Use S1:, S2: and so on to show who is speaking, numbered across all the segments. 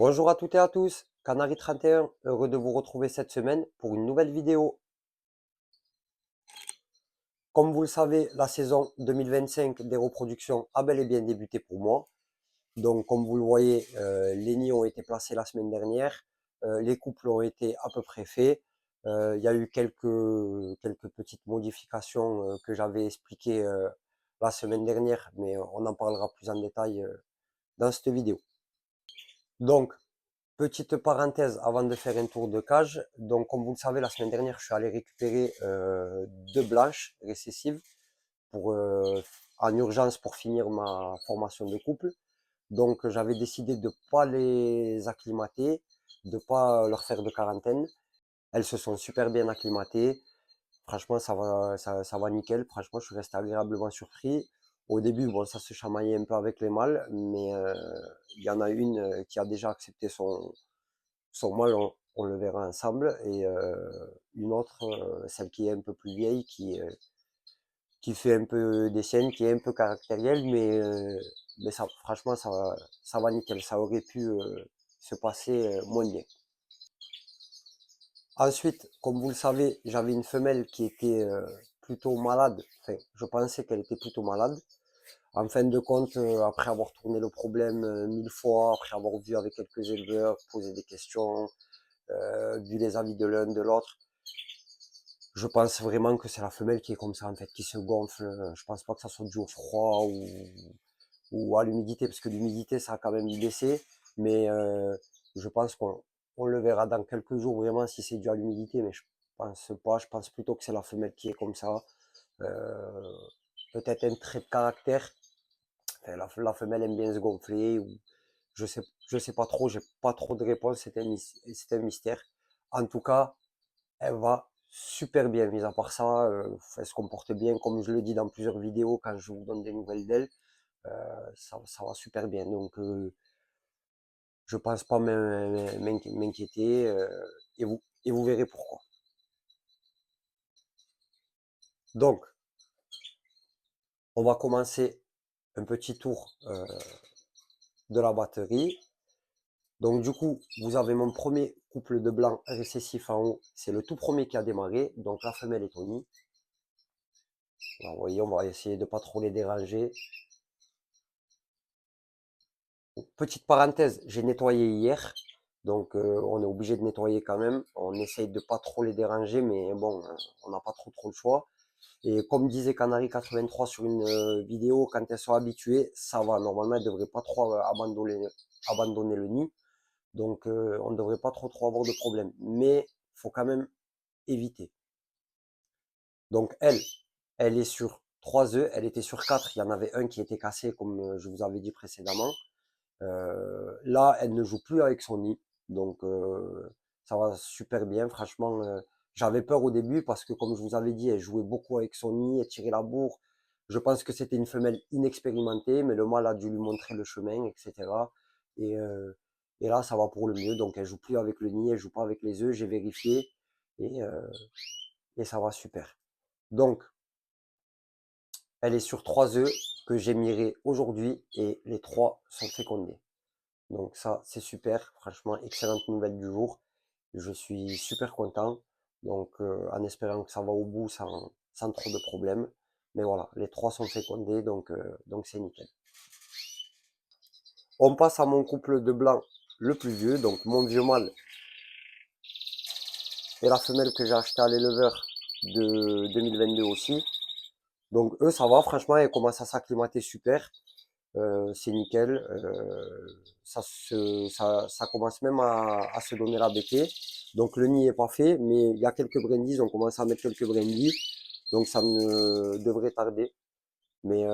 S1: Bonjour à toutes et à tous, Canary 31, heureux de vous retrouver cette semaine pour une nouvelle vidéo. Comme vous le savez, la saison 2025 des reproductions a bel et bien débuté pour moi. Donc comme vous le voyez, les nids ont été placés la semaine dernière, les couples ont été à peu près faits. Il y a eu quelques petites modifications que j'avais expliquées la semaine dernière, mais on en parlera plus en détail dans cette vidéo. Donc, petite parenthèse avant de faire un tour de cage. Donc, comme vous le savez, la semaine dernière, je suis allé récupérer deux blanches récessives pour, en urgence pour finir ma formation de couple. Donc, j'avais décidé de ne pas les acclimater, de ne pas leur faire de quarantaine. Elles se sont super bien acclimatées. Franchement, ça va nickel. Franchement, je suis resté agréablement surpris. Au début, bon, ça se chamaillait un peu avec les mâles, mais il y en a une qui a déjà accepté son mâle, on le verra ensemble, et une autre, celle qui est un peu plus vieille, qui fait un peu des scènes, qui est un peu caractérielle, mais ça, franchement, ça va nickel. Ça aurait pu se passer moins bien. Ensuite, comme vous le savez, j'avais une femelle qui était plutôt malade. Enfin, je pensais qu'elle était plutôt malade. En fin de compte, après avoir tourné le problème mille fois, après avoir vu avec quelques éleveurs, posé des questions, vu les avis de l'un, de l'autre, je pense vraiment que c'est la femelle qui est comme ça, en fait, qui se gonfle. Je pense pas que ça soit dû au froid ou à l'humidité, parce que l'humidité, ça a quand même baissé. Mais je pense qu'on le verra dans quelques jours vraiment si c'est dû à l'humidité, mais je pense pas. Je pense plutôt que c'est la femelle qui est comme ça. Euh, Peut-être un trait de caractère. Enfin, la femelle aime bien se gonfler, ou je sais pas trop, j'ai pas trop de réponses, c'est un mystère. En tout cas, elle va super bien, mis à part ça, elle se comporte bien, comme je le dis dans plusieurs vidéos quand je vous donne des nouvelles d'elle, ça va super bien. Donc je pense pas m'inquiéter, et vous verrez pourquoi. Donc, on va commencer un petit tour de la batterie. Donc du coup, vous avez mon premier couple de blancs récessifs en haut, c'est le tout premier qui a démarré, donc la femelle est au nid. Alors, vous voyez, on va essayer de pas trop les déranger. Petite parenthèse, j'ai nettoyé hier, donc on est obligé de nettoyer quand même. On essaye de pas trop les déranger, mais bon, on n'a pas trop le choix. Et comme disait Canary 83 sur une vidéo, quand elles sont habituées, ça va. Normalement, elles ne devraient pas trop abandonner le nid. Donc on ne devrait pas trop avoir de problème. Mais il faut quand même éviter. Donc elle est sur 3 œufs, elle était sur 4. Il y en avait un qui était cassé, comme je vous avais dit précédemment. Là, elle ne joue plus avec son nid, donc ça va super bien. Franchement, j'avais peur au début parce que, comme je vous avais dit, elle jouait beaucoup avec son nid, elle tirait la bourre. Je pense que c'était une femelle inexpérimentée, mais le mâle a dû lui montrer le chemin, etc. Et, euh, et là, ça va pour le mieux. Donc, elle joue plus avec le nid, elle joue pas avec les œufs. J'ai vérifié et, euh, et ça va super. Donc, elle est sur 3 œufs que j'ai mirés aujourd'hui et les 3 sont fécondés. Donc ça, c'est super. Franchement, excellente nouvelle du jour. Je suis super content. Donc en espérant que ça va au bout sans trop de problèmes. Mais voilà, les 3 sont fécondés, donc c'est nickel. On passe à mon couple de blanc le plus vieux, donc mon vieux mâle et la femelle que j'ai acheté à l'éleveur de 2022 aussi. Donc eux, ça va, franchement, ils commencent à s'acclimater super. C'est nickel. Ça commence même à se donner la béquée. Donc le nid est pas fait, mais il y a quelques brindilles. On commence à mettre quelques brindilles. Donc ça ne devrait tarder. Mais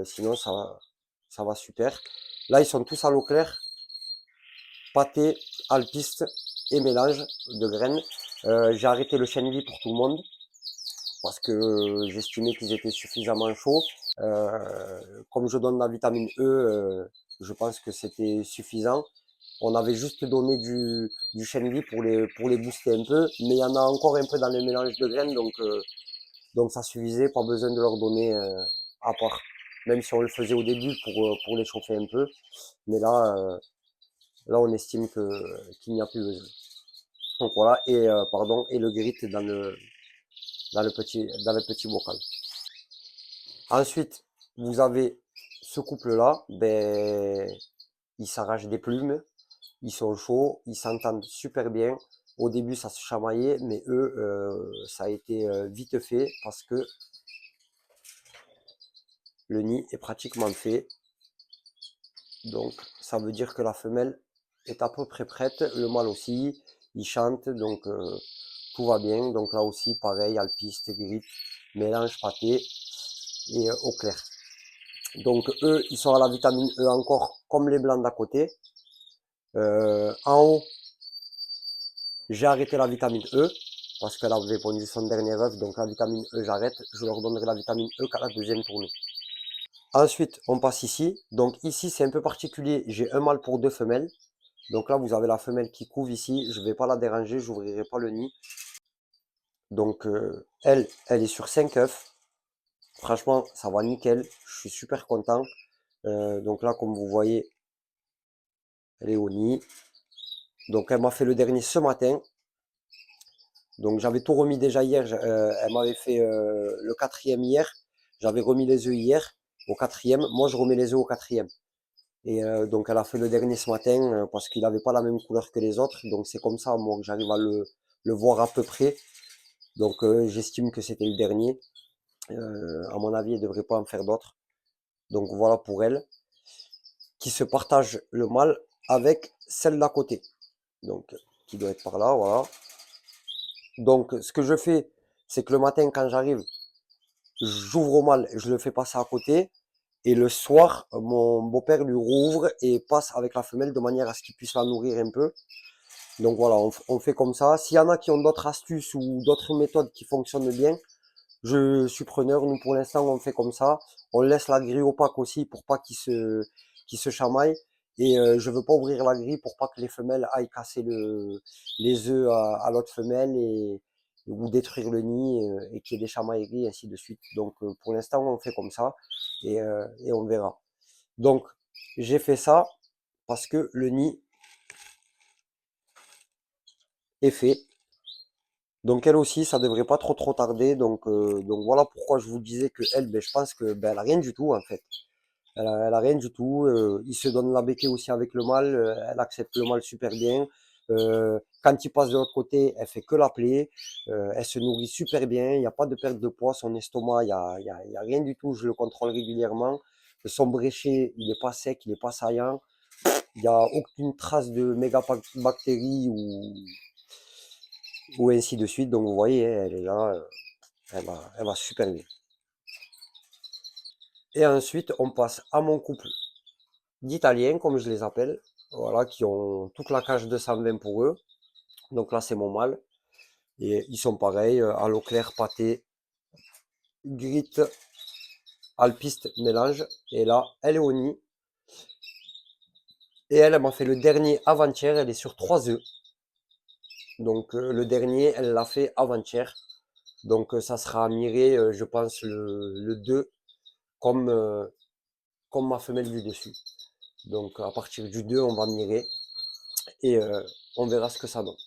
S1: sinon, ça va super. Là, ils sont tous à l'eau claire, pâté, alpiste et mélange de graines. J'ai arrêté le chène vie pour tout le monde parce que j'estimais qu'ils étaient suffisamment chauds. Comme je donne la vitamine E, je pense que c'était suffisant. On avait juste donné du chène pour les booster un peu, mais il y en a encore un peu dans les mélanges de graines, donc ça suffisait, pas besoin de leur donner à part. Même si on le faisait au début pour les chauffer un peu. Mais là, Là, on estime qu'il n'y a plus besoin. Donc voilà, et pardon, et le grit dans le petit bocal. Ensuite, vous avez ce couple-là, ben, ils s'arrachent des plumes, ils sont chauds, ils s'entendent super bien. Au début, ça se chamaillait, mais eux, ça a été vite fait parce que le nid est pratiquement fait. Donc, ça veut dire que la femelle est à peu près prête, le mâle aussi, il chante, donc tout va bien. Donc là aussi, pareil, alpiste, grippe, mélange pâté et au clair. Donc eux, ils sont à la vitamine E encore, comme les blancs d'à côté. En haut, j'ai arrêté la vitamine E, parce qu'elle avait pondu son dernier œuf, donc la vitamine E, j'arrête. Je leur donnerai la vitamine E qu'à la deuxième tournée. Ensuite, on passe ici. Donc ici, c'est un peu particulier. J'ai un mâle pour deux femelles. Donc là, vous avez la femelle qui couve ici. Je ne vais pas la déranger, je n'ouvrirai pas le nid. Donc elle est sur 5 œufs. Franchement, ça va nickel. Je suis super content. Donc là, comme vous voyez, elle est au nid. Donc elle m'a fait le dernier ce matin. Donc j'avais tout remis déjà hier. Elle m'avait fait le quatrième hier. J'avais remis les œufs hier au quatrième. Moi, je remets les œufs au quatrième. Et donc elle a fait le dernier ce matin parce qu'il n'avait pas la même couleur que les autres. Donc c'est comme ça, moi, que j'arrive à le voir à peu près. Donc j'estime que c'était le dernier. À mon avis, elle ne devrait pas en faire d'autres. Donc voilà pour elle, qui se partage le mâle avec celle d'à côté. Donc qui doit être par là, voilà. Donc ce que je fais, c'est que le matin quand j'arrive, j'ouvre au mâle, je le fais passer à côté. Et le soir, mon beau-père lui rouvre et passe avec la femelle de manière à ce qu'il puisse la nourrir un peu. Donc voilà, on fait comme ça. S'il y en a qui ont d'autres astuces ou d'autres méthodes qui fonctionnent bien, je suis preneur. Nous, pour l'instant, on fait comme ça. On laisse la grille opaque aussi pour pas qu'il se chamaille. Et je veux pas ouvrir la grille pour pas que les femelles aillent casser les œufs à l'autre femelle ou détruire le nid et qu'il y ait des chamailleries, ainsi de suite. Donc pour l'instant, on fait comme ça et on verra. Donc j'ai fait ça parce que le nid est fait. Donc elle aussi, ça devrait pas trop tarder. Donc voilà pourquoi je vous disais que elle, ben, je pense que ben, elle a rien du tout en fait. Elle a rien du tout. Il se donne la béquille aussi avec le mâle. Elle accepte le mâle super bien. Quand il passe de l'autre côté, elle fait que l'appeler. Elle se nourrit super bien. Il n'y a pas de perte de poids. Son estomac, il y a rien du tout. Je le contrôle régulièrement. Son bréchet, il n'est pas sec, il n'est pas saillant. Il n'y a aucune trace de mégabactéries ou ainsi de suite. Donc vous voyez, hein, elle est là. Elle va super bien. Et ensuite, on passe à mon couple d'Italiens, comme je les appelle, voilà, qui ont toute la cage de 120 pour eux. Donc là, c'est mon mâle. Et ils sont pareils, à l'eau claire, pâté, grit, alpiste, mélange. Et là, elle est au nid. Et elle m'a fait le dernier avant-hier. Elle est sur 3 œufs. Donc le dernier, elle l'a fait avant-hier. Donc ça sera miré, je pense, le 2, comme, comme ma femelle du dessus. Donc à partir du 2, on va mirer. Et on verra ce que ça donne.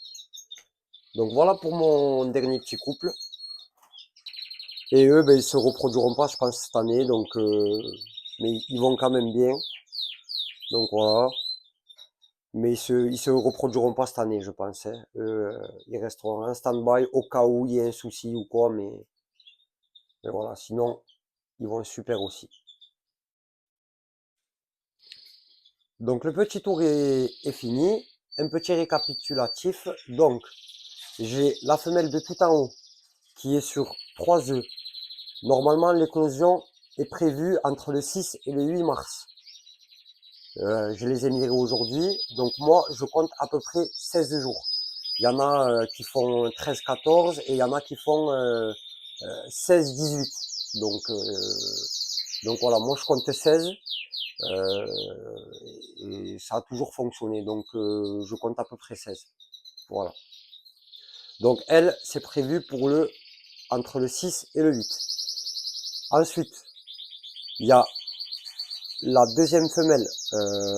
S1: Donc voilà pour mon dernier petit couple. Et eux, ben, ils se reproduiront pas, je pense, cette année. Donc, mais ils vont quand même bien. Donc voilà. Mais ils se reproduiront pas cette année, je pense, hein. Eux, ils resteront en stand-by au cas où il y a un souci ou quoi. Mais voilà, sinon, ils vont super aussi. Donc le petit tour est fini. Un petit récapitulatif. Donc, j'ai la femelle de tout en haut qui est sur 3 œufs. Normalement, l'éclosion est prévue entre le 6 et le 8 mars. Je les ai mirés aujourd'hui. Donc moi, je compte à peu près 16 jours. Il y en a qui font 13-14 et il y en a qui font 16-18. Donc voilà, moi je compte 16 et ça a toujours fonctionné. Donc je compte à peu près 16. Voilà. Donc elle, c'est prévu pour entre le 6 et le 8. Ensuite, il y a la deuxième femelle,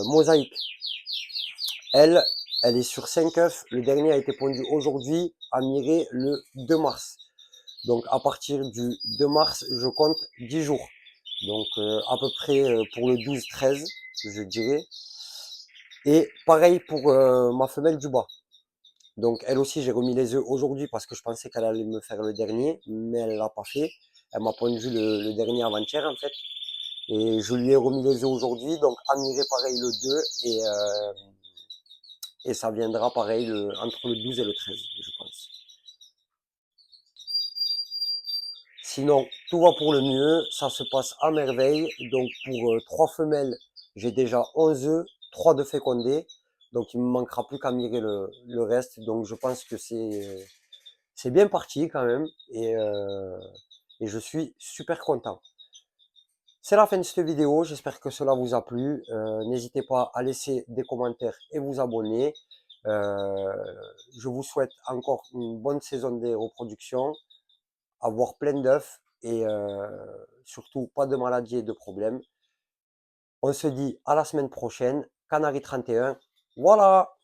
S1: mosaïque. Elle, elle est sur 5 œufs. Le dernier a été pondu aujourd'hui à Mireille le 2 mars. Donc à partir du 2 mars, je compte 10 jours. Donc à peu près pour le 12-13, je dirais. Et pareil pour ma femelle du bas. Donc elle aussi, j'ai remis les œufs aujourd'hui parce que je pensais qu'elle allait me faire le dernier, mais elle l'a pas fait. Elle m'a pondu le dernier avant-hier en fait. Et je lui ai remis les œufs aujourd'hui, donc Amiré pareil le 2 et ça viendra pareil entre le 12 et le 13, je pense. Sinon, tout va pour le mieux, ça se passe à merveille. Donc pour 3 femelles, j'ai déjà 11 œufs, 3 de fécondés. Donc il me manquera plus qu'à mirer le reste. Donc je pense que c'est bien parti quand même et je suis super content. C'est la fin de cette vidéo, j'espère que cela vous a plu. N'hésitez pas à laisser des commentaires et vous abonner. Euh, je vous souhaite encore une bonne saison de reproduction, avoir plein d'œufs et surtout pas de maladies et de problèmes. On se dit à la semaine prochaine. Canari 31, voilà!